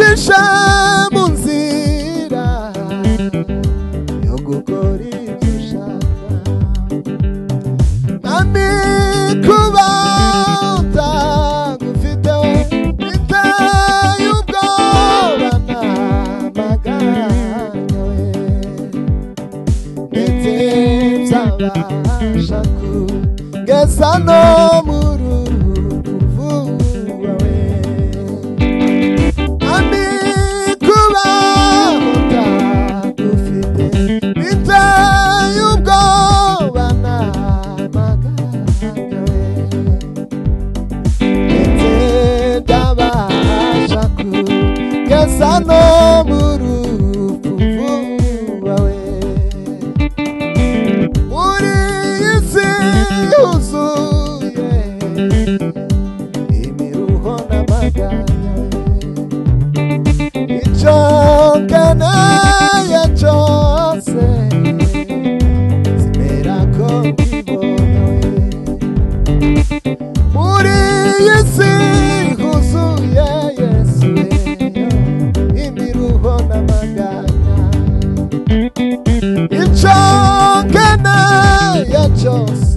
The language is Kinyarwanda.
uncisha mu nzira yo gukora ibyo ushaka Mami kuba utagufiteho biteye ubwoba n'amaganya we ndetse nzabasha kugeza no mu ruvu wawe Mami kuba utagufite biteye ubwoba n'amaganya we ndetse nzabasha kugeza no mu ruvu wawe muri iyi si yuzuye imiruho n'amaganya icyo nkeneye cyose sinera ko mbibona muri iyi si yuzuye Yesu imiruho n'amaganya icyo nkeneye cyose